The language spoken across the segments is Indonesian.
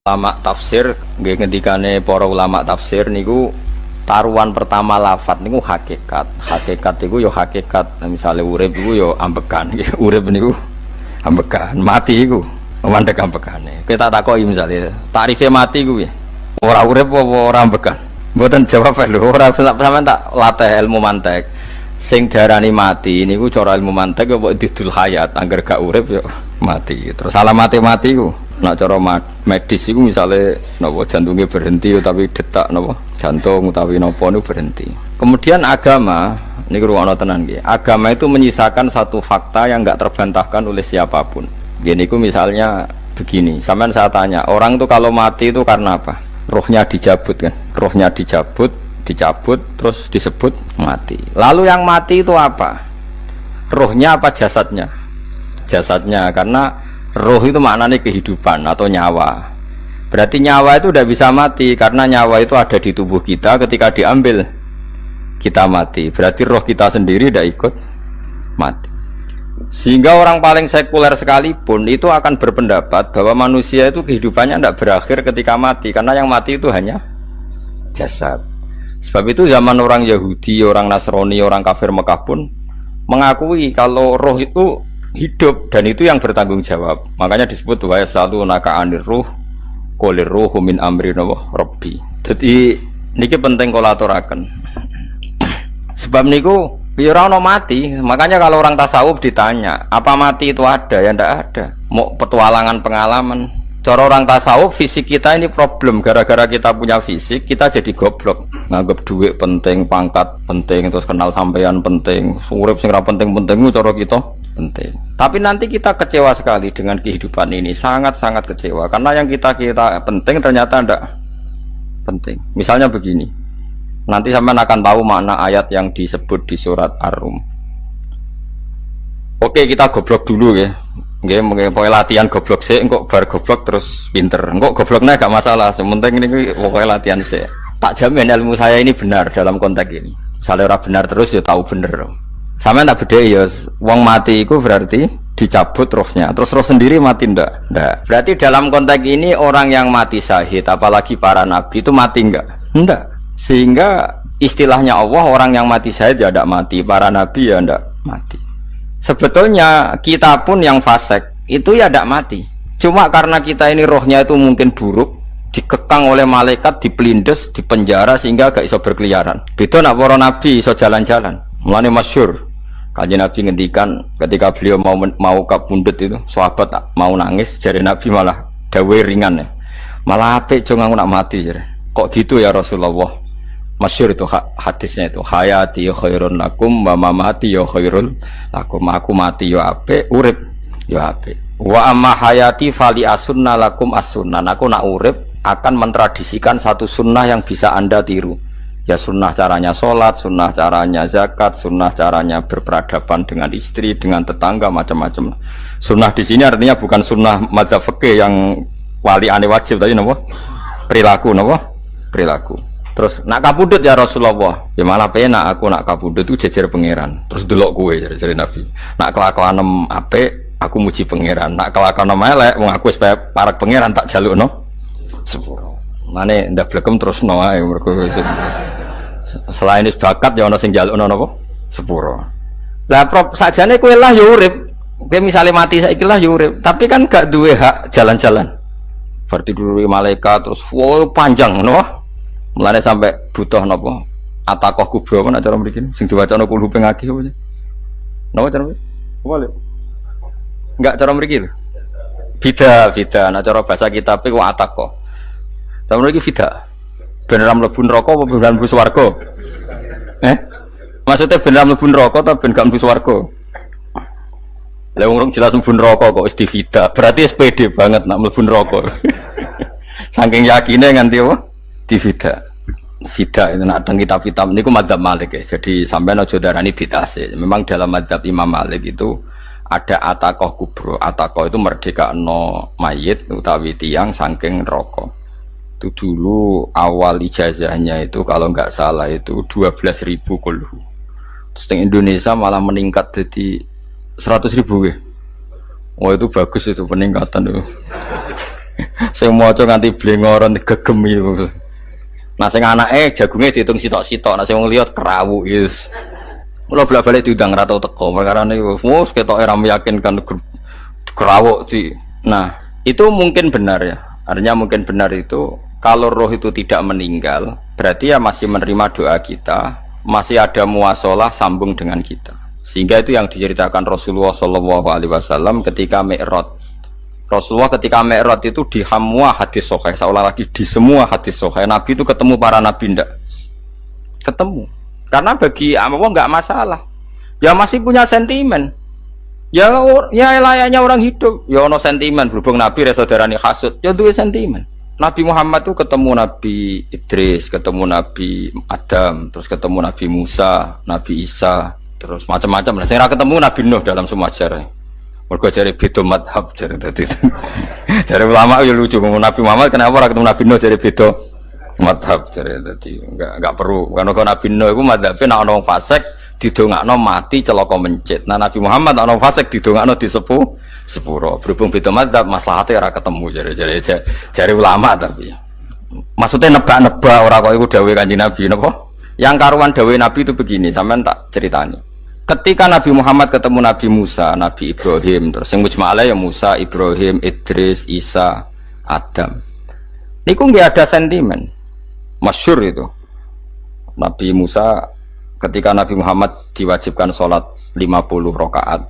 Ulama tafsir nggih ngendikane para ulama tafsir niku taruhan pertama lafat niku hakikat. Hakikat niku yo hakikat. Nah, misale urip niku yo ambekan. Urip niku ambekan, mati iku mandek ambekane. Kita takoki misale tarife mati ku piye? Ora urip apa ora ambekan? Mboten jawab lho, ora sampean tak latih ilmu mantek. Sing darani mati niku cara ilmu mantek apa didul hayat, angger gak urip yo mati. Terus alamate mati ku nak cara medis iku misale napa jantungnya berhenti tapi detak napa jantung utawi napa niku berhenti. Kemudian agama niku ruwono tenan nggih. Agama itu menyisakan satu fakta yang enggak terbantahkan oleh siapapun. Gini ku misalnya begini, sampean saya tanya, orang tuh kalau mati itu karena apa? Rohnya dicabut kan? Rohnya dicabut terus disebut mati. Lalu yang mati itu apa? Rohnya apa jasadnya? Jasadnya, karena roh itu maknanya kehidupan atau nyawa. Berarti nyawa itu udah bisa mati karena nyawa itu ada di tubuh kita, ketika diambil kita mati. Berarti roh kita sendiri tidak ikut mati. Sehingga orang paling sekuler sekalipun itu akan berpendapat bahwa manusia itu kehidupannya tidak berakhir ketika mati, karena yang mati itu hanya jasad. Sebab itu zaman orang Yahudi, orang Nasrani, orang kafir Mekah pun mengakui kalau roh itu hidup dan itu yang bertanggung jawab. Makanya disebut wa yasalunaka anir ruh qul ruhu min amri rabbi. Jadi niki penting kula aturaken. Sebab niku ya ora ono mati. Makanya kalau orang tasawuf ditanya, apa mati itu ada? Ya ndak ada. Mau petualangan pengalaman. Cara orang tasawuf fisik kita ini problem, gara-gara kita punya fisik kita jadi goblok. Nganggep duit penting, pangkat penting, terus kenal sampean penting, urip sing ra penting-penting cara kita penting. Tapi nanti kita kecewa sekali dengan kehidupan ini, sangat-sangat kecewa karena yang kita penting ternyata ndak penting. Misalnya begini, nanti sampean akan tahu makna ayat yang disebut di surat Ar-Rum. Oke, kita goblok dulu ya. Nggih, pokoke latihan goblok sik, engko bar goblok terus pinter. Engko gobloknya gak masalah, sementing ini pokoke latihan sik. Tak jamin ilmu saya ini benar dalam konteks ini. Misalnya ora benar terus ya tahu bener. Sampeyan tak bedheki ya, wong mati iku berarti dicabut rohnya. Terus roh sendiri mati ndak? Ndak. Berarti dalam konteks ini orang yang mati syahid, apalagi para nabi itu mati enggak? Ndak. Sehingga istilahnya Allah, orang yang mati syahid ya ndak mati, para nabi ya ndak mati. Sebetulnya kita pun yang fasik itu ya tidak mati. Cuma karena kita ini rohnya itu mungkin buruk, dikekang oleh malaikat, dipelindes, dipenjara sehingga gak iso berkeliaran. Beda nak para nabi iso jalan-jalan. Mulane masyhur Kanjeng Nabi ngendikan ketika beliau mau kabundut itu, sahabat mau nangis, jare Nabi malah dawe ringan ya. Malah apik jong aku nak mati jare. Kok gitu ya Rasulullah? Masyhur itu hadisnya itu, hayati ya khairun lakum wa mamati ya khairul lakum. Aku mati ya apik, urip ya apik. Wa amma hayati fali asunna lakum as-sunnah. Aku nak urip akan mentradisikan satu sunnah yang bisa Anda tiru. Ya sunnah caranya sholat, sunnah caranya zakat, sunnah caranya berperadaban dengan istri, dengan tetangga, macam-macam. Sunnah di sini artinya bukan sunnah madzhab fikih yang wali ane wajib tadi, napa? Perilaku, napa? Perilaku. Terus nak kabudut ya Rasulullah, ya malah penak aku nak kabudut itu jejer pangeran. Terus delok kowe jare Nabi. Nak kelakuan apik aku muji pangeran, nak kelakuan elek wong aku wis parek pangeran tak jalukno sepuro. Mane ndak blekem terusno ae mergo selain is bakat ya ana sing jalukno napa? Sepuro. Lah prop sakjane kowe lah ya urip. Kowe misale mati saiki lah ya urip, tapi kan gak duwe hak jalan-jalan. Berarti dulu malaikat terus panjang ngono. Mulane sampai butuh napa? Atakoh kubro apa cara mriki sing diwacana kulo pengaki apa. Napa cara mriki? Boleh. Enggak cara mriki lho. Bida, nah cara bahasa kitab iku atakoh. Cara mriki bida. Ben ora mlebu neraka apa ben mlebu swarga? Maksudnya ben ora mlebu neraka ta ben gak mlebu swarga? Lah wong jelas mlebu neraka kok wis divida. Berarti SPD banget nak mlebu neraka. Saking yakine nganti apa? Divida. Vida itu nak teng kitab-kitab niku madzhab Malik ya. Jadi sampean aja darani bid'ah sih. Memang dalam madzhab Imam Malik itu ada atakoh kubro. Atakoh itu merdekakno mayit utawi tiang saking neraka. Itu dulu awal ijazahnya itu kalau nggak salah itu 12.000 kulhu. Terus di Indonesia malah meningkat jadi 100.000 ya. Oh itu bagus itu peningkatan itu. Sing maca nganti blengoron gegem iku. Nah sing anake jagunge diitung sitok-sitok, nah sing wong liya kerawu wis. Mula bolak-balik diundang ra tau teko, perkara niku wis ketoke ra meyakinkan kerawuk di. Nah, itu mungkin benar ya. Artinya mungkin benar itu kalau roh itu tidak meninggal, berarti ya masih menerima doa kita, masih ada muasalah sambung dengan kita. Sehingga itu yang diceritakan Rasulullah SAW ketika Mi'raj. Rasulullah ketika Mi'raj itu di semua hadis sahih, seolah lagi di semua hadis sahih Nabi itu ketemu para nabi ndak? Ketemu. Karena bagi Allah nggak masalah. Ya masih punya sentimen. Ya layaknya orang hidup. Ya ono sentimen berhubung Nabi saudarane hasud. Ya duwe sentimen. Nabi Muhammad itu ketemu Nabi Idris, ketemu Nabi Adam, terus ketemu Nabi Musa, Nabi Isa, terus macam-macam. Saya ketemu Nabi Nuh dalam semua sejarah. Mergo jare beda madhab jare dadi. Jare ulama ya lucu ngomong Nabi Muhammad kenapa ora ketemu Nabi Nuh jare beda madhab jare dadi enggak perlu. Karena Nabi Nuh iku madhabe nek ana wong fasik didongakno mati celaka mencit. Nah Nabi Muhammad ana wong fasik didongakno sepuro. Berhubung beda madhab maslahate ora ketemu jare ulama tapi. Maksudnya nebak-nebak ora kok iku dawuhe Kanjeng Nabi napa? Yang karuan dawuhe Nabi itu begini, sampean tak ceritani. Ketika Nabi Muhammad ketemu Nabi Musa, Nabi Ibrahim, terus yang mujma'ala ya Musa, Ibrahim, Idris, Isa, Adam. Niku nggak ada sentimen, masyhur itu. Nabi Musa ketika Nabi Muhammad diwajibkan sholat 50 rakaat,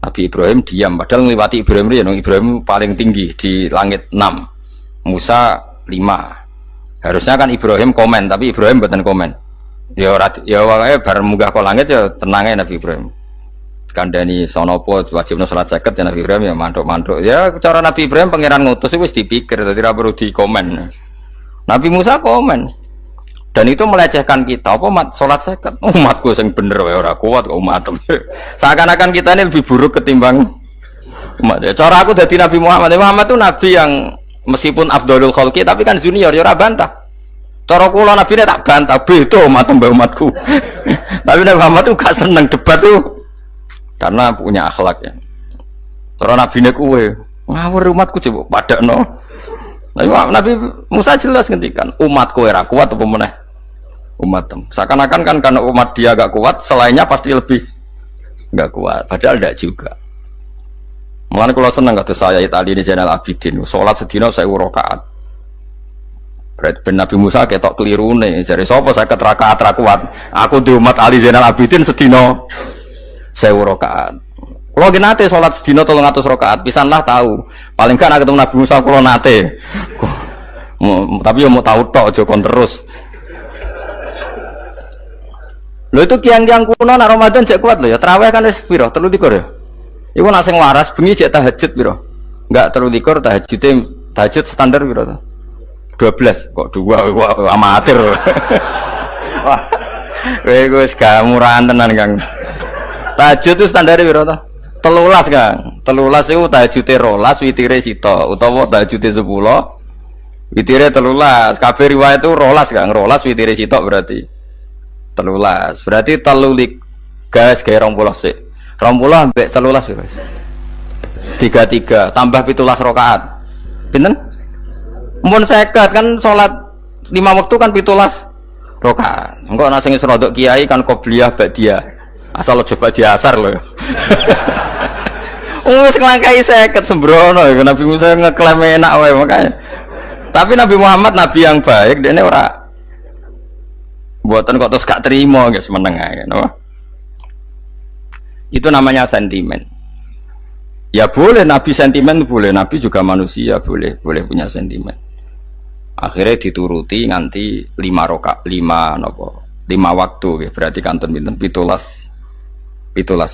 Nabi Ibrahim diam, padahal ngliwati Ibrahim ya, Ibrahim paling tinggi di langit 6, Musa 5. Harusnya kan Ibrahim komen, tapi Ibrahim bukan komen. Ya wae bar munggah ke langit ya tenange Nabi Ibrahim. Kandhani sonopo wajibna salat 50 ya Nabi Ibrahim ya mantuk-mantuk. Ya cara Nabi Ibrahim pangeran ngutus wis dipikir dadi ora perlu dikomen. Nabi Musa komen. Dan itu melecehkan kita. Apa salat 50? Umatku sing bener wae ora kuat kok umat. Seakan-akan kita ini lebih buruk ketimbang umat. Ya, cara aku dadi Nabi Muhammad. Muhammad itu nabi yang meskipun afdhalul khalqi tapi kan junior ya ora bantah. Cara kula Nabi ini tak bantah, beda umat mbak umatku. Tapi Nabi Muhammad tuh gak seneng debat tuh, karena punya akhlak ya. Cara Nabi ini kue ngawur umatku coba pada no. Nabi Musa jelas ngendikan umatku era kuat apa meneh umat. Seakan-akan kan karena umat dia gak kuat, selainnya pasti lebih gak kuat. Padahal tidak juga. Mulane kula seneng kata saya Itali di Zainal Abidin, sholat sedina 1000 rakaat. Ben Nabi Musa ketok keliru nih, jadi sopo saya keterakaat kuat. Aku di umat Ali Zainal Abidin sedino 1000 rakaat. Kalau nate sholat sedino 300 rakaat, pisanlah tahu. Paling kan ketemu Nabi Musa kalau nate. Tapi ya mau tahu tok, jokon terus. Lo itu kiang-kiang kuno nak Ramadan cek kuat lo ya. Terawih kan wis piro? 3 likur ya. Iku nak sing waras bengi cek tahajud piro? Enggak 3 likur tahajud standar piro? 12 kok 2 amatir. Wah. Kowe wis gak murahan tenan, Kang. Tahajud itu standar piro to? 13, Kang. 13 iku tahajude 12, witire sita utawa tahajude 10, witire 13. Kabeh riwayat itu 12, Kang. 12 witire sita berarti 13. Berarti 3 gas gawe 20 sik. 20 ambek 13 wis. 33 tambah 17 rakaat. Pinten? Mun 50 kan sholat 5 waktu kan 17 rakaat. Engko ana sing serodok kiai kan qobliyah ba'diyah. Asal coba diasar lho. Wis nglangkai 50 sembrono ya Nabi Musa ngeklaim enak wae makanya. Tapi Nabi Muhammad nabi yang baik, dene ora mboten kok terus gak terima guys meneng ae no? Itu namanya sentimen. Ya boleh Nabi sentimen boleh, Nabi juga manusia boleh punya sentimen. Akhirnya dituruti nganti 5 waktu ya, berarti kanton pinten 17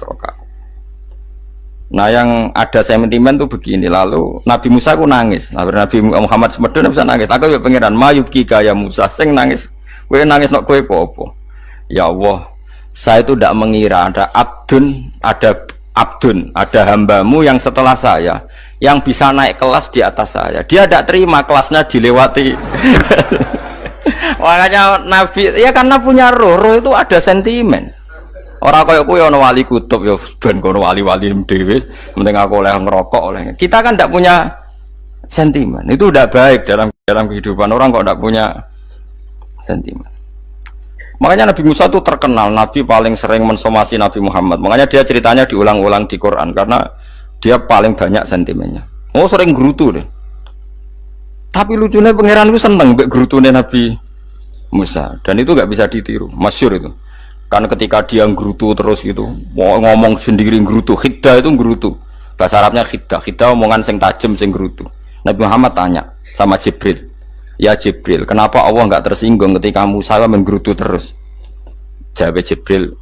rakaat. Nah yang ada sentimen tuh begini, lalu Nabi Musa ku nangis. Nabi Muhammad semedun bisa nangis. Aku ya pangeran mayubki kaya Musa sing nangis. Kowe nangis nok kowe apa? Ya Allah, saya itu tidak mengira ada hambamu yang setelah saya yang bisa naik kelas di atas saya. Dia tidak terima kelasnya dilewati. Makanya Nabi ya karena punya roh itu ada sentimen. Orang kaya kowe ana wali kutub ya ben kono wali-wali dhewe, penting aku oleh ngerokok oleh. Kita kan tidak punya sentimen. Itu udah baik dalam kehidupan orang kok tidak punya sentimen. Makanya Nabi Musa itu terkenal, Nabi paling sering mensomasi Nabi Muhammad. Makanya dia ceritanya diulang-ulang di Quran karena dia paling banyak sentimennya. Oh sering gerutu deh. Tapi lucunya pangeran itu seneng mbek gerutune Nabi Musa dan itu nggak bisa ditiru, masyhur itu. Karena ketika dia gerutu terus gitu, ngomong sendiri gerutu, khiddah itu gerutu. Bahasa Arabnya khiddah omongan sing tajem sing gerutu. Nabi Muhammad tanya sama Jibril, ya Jibril, kenapa Allah nggak tersinggung ketika Musa menggerutu terus? Jawab Jibril,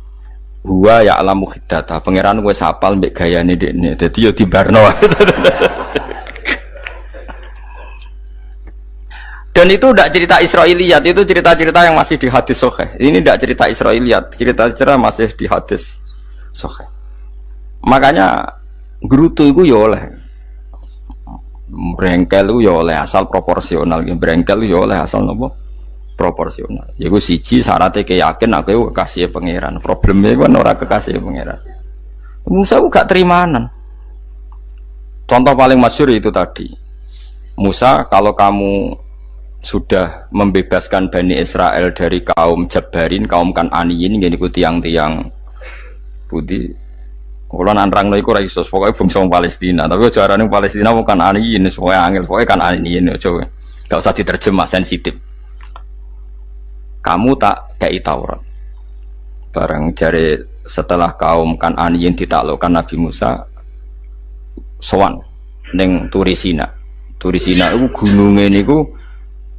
huwa ya alamu khiddata, pangeran wis hafal mbek gayane dekne. Dadi yo dibarno. Dan itu tidak cerita Israiliyat, itu cerita-cerita yang masih di hadis sahih. Ini tidak cerita Israiliyat, cerita-cerita masih di hadis sahih. Makanya gerutu itu ya oleh brengkel ya oleh asal proporsional, brengkel ya oleh asal nopo proporsional. Yaiku siji syaratnya keyakin aku kekasih pangeran. Problemnya kan orang kekasih pangeran. Musa gak terimanan. Contoh paling masyhur itu tadi. Musa, kalau kamu sudah membebaskan Bani Israel dari kaum Jabbarin, kaum Kan'aniyin, gini ku tiang-tiang putih. Kalau nanrang iku ora iso, pokoke bangsa Palestina, tapi ajarane Palestina bukan Kan'aniyin, pokoke angel, pokoke Kan'aniyin aja. Enggak usah diterjemah sensitif. Kamu tak kei Taurat. Bareng jare setelah kaum Kan'aniyin ditaklukkan Nabi Musa sowan ning Turisina. Turisina iku gununge niku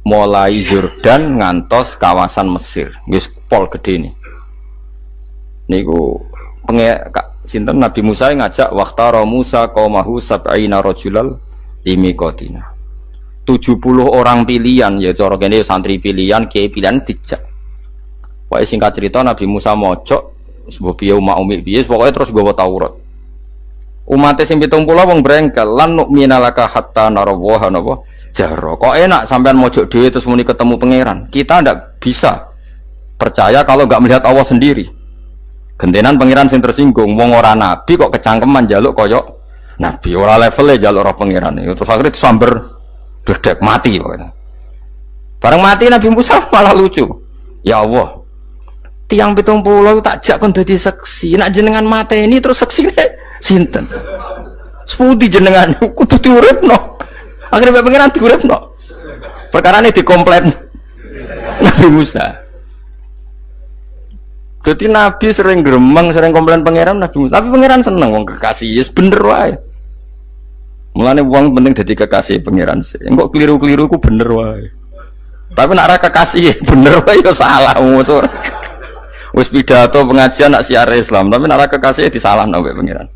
mulai Yordan ngantos kawasan Mesir. Wis pol gede nih. Niku sinten Nabi Musa ngajak waqtara Musa qaumahu sab'ina rajulal limiqatina. 70 orang pilihan ya cara kene santri pilihan, kiai pilihan dijak. Pokoke singkat cerita Nabi Musa mojok sebab piye umi piye pokoke terus nggawa Taurat. Umate sing 70 wong brengkel lan nu'mina laka hatta narawaha napa jahra. Kok enak sampean mojok dhewe terus muni ketemu pangeran. Kita ndak bisa percaya kalau enggak melihat Allah sendiri. Gentenan pangeran sing tersinggung, wong ora nabi kok kecangkeman njaluk koyok nabi, ora levelnya njaluk roh pangeran. Terus akhirnya disamber dedek mati pokoknya. Bareng mati Nabi Musa malah lucu. Ya Allah, tiang 70 tak jak kon dadi seksi, nak jenengan mateni terus seksine sinten? Sepudi jenengan kudu diuripno. Akhirnya pangeran diuripno. Perkarane dikomplain Nabi Musa. Jadi Nabi sering gremeng, sering komplain pangeran Nabi Musa. Tapi pangeran seneng wong kekasih, yes bener wae. Mulane wong penting dadi kekasih pangeran sih. Engko keliru-keliru ku bener wae. Tapi nek ora kekasih bener wae ya salah musuh. Wis pidato pengajian nak siar Islam, tapi nek ora kekasih disalahno mbek pangeran.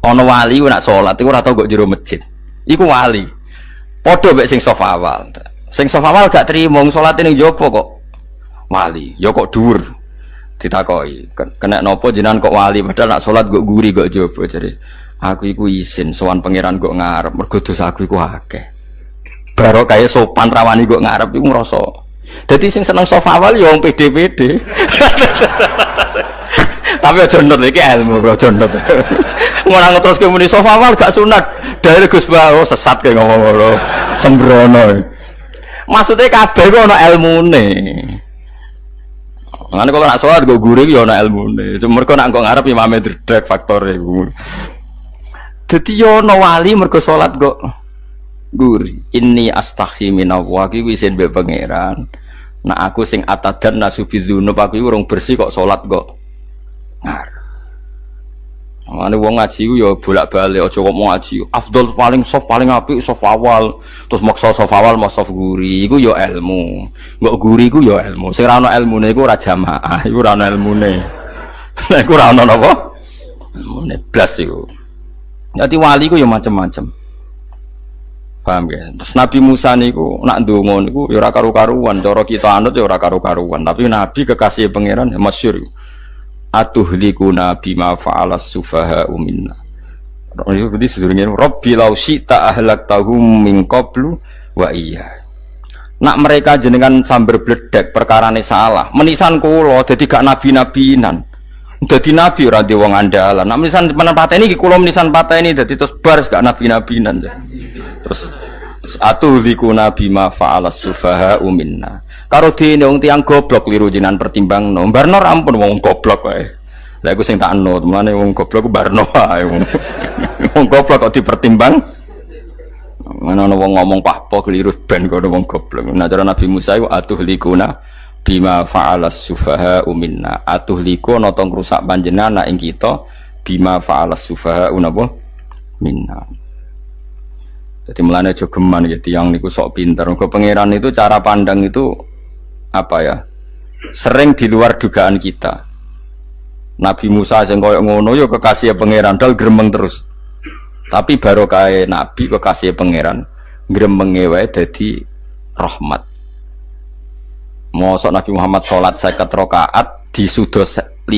Ana wali ku nak salat iku ora tau kok jero masjid. Iku wali. Padha mbek sing saf awal. Sing saf awal gak trimo salate ning jopo kok. Wali, ya kok dhuwur ditakoki. Kena napa jenengan kok wali padahal nak salat kok guri kok jaba jare. Aku iku isin sowan pangeran kok ngarep mergo dosa aku iku akeh. Baro kaya sopan rawani kok ngarep iku ngrasa. Dadi sing seneng sofa awal ya wong pede-pede. Tapi aja nut iki ilmu bro, aja nut. Ngono terus ke muni sofa awal gak sunat. Dari Gus Bawo sesat kayak ngomong ngono. Sembrono. Maksudnya kabeh kok ana ilmune. Ngene kok nak salat go gure ya ana ilmune. Cuma mergo nak kok ngarep imame dredeg faktore iku. Dadi yo ana wali mergo salat kok guri. Inni astaghfi minallah iki wis mbek pangeran. Nak aku sing atadan nasubidzunub aku iku urung bersih kok salat kok ngarep. Ngene wong ngaji ku ya bolak-balik aja kok mau ngaji. Afdol paling soft paling apik soft awal. Terus maksa soft awal mau soft guri iku ya ilmu. Mbok guri iku ya ilmu. Sing ora ana ilmune iku ora jamaah, iku ora ana ilmune. Nek ora ana napa? Ilmune blas iku. Dadi wali ku ya macam-macam. Paham ya? Terus Nabi Musa niku nak ndonga niku ya ora karu-karuan, cara kita anut ya ora karu-karuan, tapi Nabi kekasih pangeran ya masyhur. Atuhlikuna bima fa'alas sufaha'u minna. Itu berarti sedurunge Rabbi law syi'ta ahlaktahum min qablu wa iya. Nak mereka jenengan sambar bledek perkarane salah. Menisan kula dadi gak nabi-nabinan. Dadi nabi ora di wong andalan. Nak menisan menepateni iki kula menisan pateni dadi terus bar gak nabi-nabinan. Terus atuhlikuna bima fa'alas sufaha minna. Karo dene wong tiyang goblok liru jinan pertimbangno. Barno ampun wong goblok wae. Lah iku sing tak anut, mulane wong goblok ku barno wae wong. Wong goblok kok dipertimbang. Mana ana wong ngomong pahpo keliru ben kono wong goblok. Nah cara Nabi Musa iku atuhlikuna bima fa'alas sufaha minna. Atuhlikuna to ngrusak panjenengan ing kita bima fa'alas sufaha napa minna. Jadi mulane aja geman ya tiyang niku sok pinter. Mergo pangeran itu cara pandang itu apa ya? Sering di luar dugaan kita. Nabi Musa sing koyo ngono ya kekasih pangeran dal gremeng terus. Tapi barokah nabi kekasih pangeran gremenge wae dadi rahmat. Mosok Nabi Muhammad salat 50 rakaat disudos 5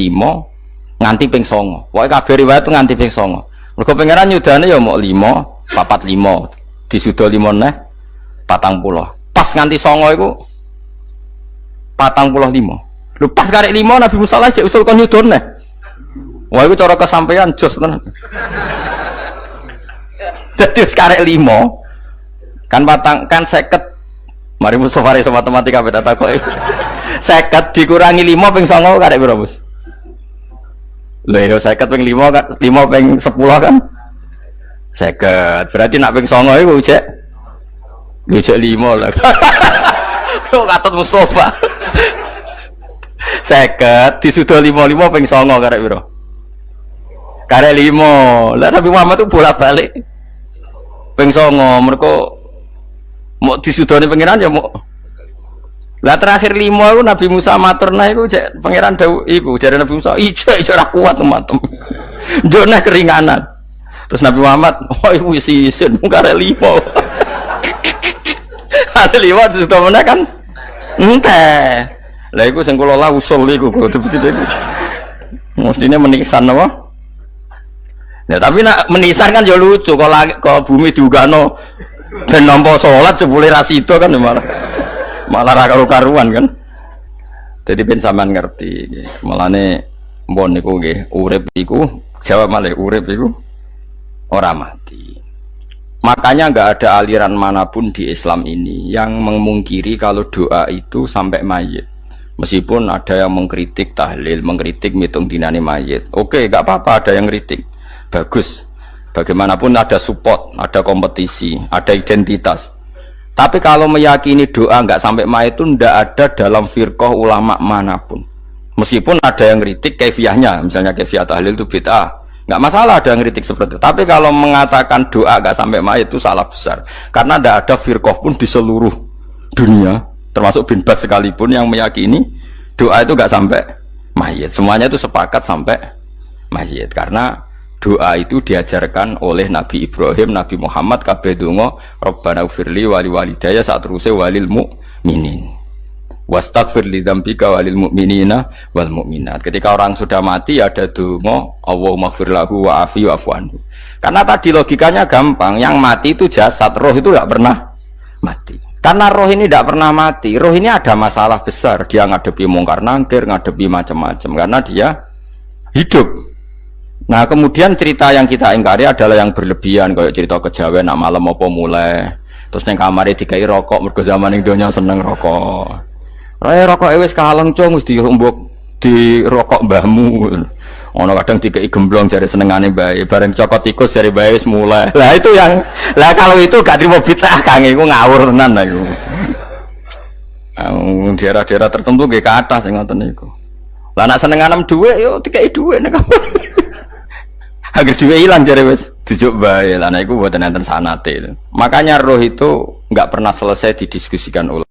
nganti ping 9. Wae kabeh riwayat nganti ping 9. Mergo pangeran nyudane ya mok 5, 45. Disudo 5 neh 40. Pas nganti 9 iku 45. Lho pas karek 5 Nabi Musa aja usul kon nyudon neh. Wah iku cara kesampaian jos tenan. Dadi karek 5 kan kan 50. Mari Mustofa iso matematika beda takoki. 50 dikurangi 5 ping 9 karek piro, Bos? Lho yo 50 ping 5 kan 5 ping 10 kan? 50. Berarti nak ping 9 iku cek 5 lah. Kok katut Mustofa. 50 disudo 55 ping 9 karek piro? Karek 5. Lah Nabi Muhammad itu bolak-balik. Ping 9 mergo mau disudone pangeran ya mau. Lah terakhir 5 iku Nabi Musa matur nah iku cek pangeran dawuh iku jare Nabi Musa ijo ora kuat matem. Njone keringanan. Terus Nabi Muhammad, oh iku wis isin karek 5. Ada 5 sudah mana kan? Enteh. Lah iku sing kula la usul iku kok betul iku. Mestine menisan apa? Ya tapi nak menisan kan ya lucu kalau bumi diugano ben nampa salat jebule ra sida kan malah ra karu-karuan kan. Jadi ben sampean ngerti nggih. Mulane mbon niku nggih urip iku jawab malih urip iku ora mati. Makanya nggak ada aliran manapun di Islam ini yang memungkiri kalau doa itu sampai mayit. Meskipun ada yang mengkritik tahlil, mengkritik mitung dinane mayit. Oke, nggak apa-apa ada yang kritik. Bagus. Bagaimanapun ada support, ada kompetisi, ada identitas. Tapi kalau meyakini doa nggak sampai mayit itu ndak ada dalam firqah ulama manapun. Meskipun ada yang kritik kefiahnya, misalnya kefiah tahlil itu bid'ah. Nggak masalah ada yang kritik seperti itu. Tapi kalau mengatakan doa nggak sampai mayit itu salah besar. Karena ndak ada firqah pun di seluruh dunia, termasuk bin Bas sekalipun yang meyakini doa itu nggak sampai mayit. Semuanya itu sepakat sampai mayit. Karena doa itu diajarkan oleh Nabi Ibrahim, Nabi Muhammad, kabeh donga Rabbana ufirli wali walidayya saat terusé walil mu'minin. Wastaghfir li dzambika walil mu'minina wal mu'minat. Ketika orang sudah mati ada donga Allahumma ighfir lahu wa afi wa'fu anhu. Karena tadi logikanya gampang, yang mati itu jasad, roh itu tidak pernah mati. Karena roh ini tidak pernah mati, roh ini ada masalah besar, dia ngadepi mungkar nangkir, ngadepi macam-macam karena dia hidup. Nah kemudian cerita yang kita ingkari adalah yang berlebihan, kayak cerita kejawen nak malam apa mulai terus neng kamare dikai rokok mergo zaman ning donya seneng rokok. Rokok wis kaleng cung wis dirumbuk di rokok mbahmu. Ono kadang dikai gemblong jare senengane bae, bareng cokot tikus jare bae wis mulai. Lah itu yang kalau itu gak trimo bid'ah Kang iku ngawur tenan lah iku. Daerah-daerah tertentu nggih ke atas sing ngoten niku. Lah nak senenganem dhuwit yo dikai dhuwit nek agar juga hilang jare wis dijuk bae. Lah niku mboten enten sanate. Makanya roh itu enggak pernah selesai didiskusikan ulama.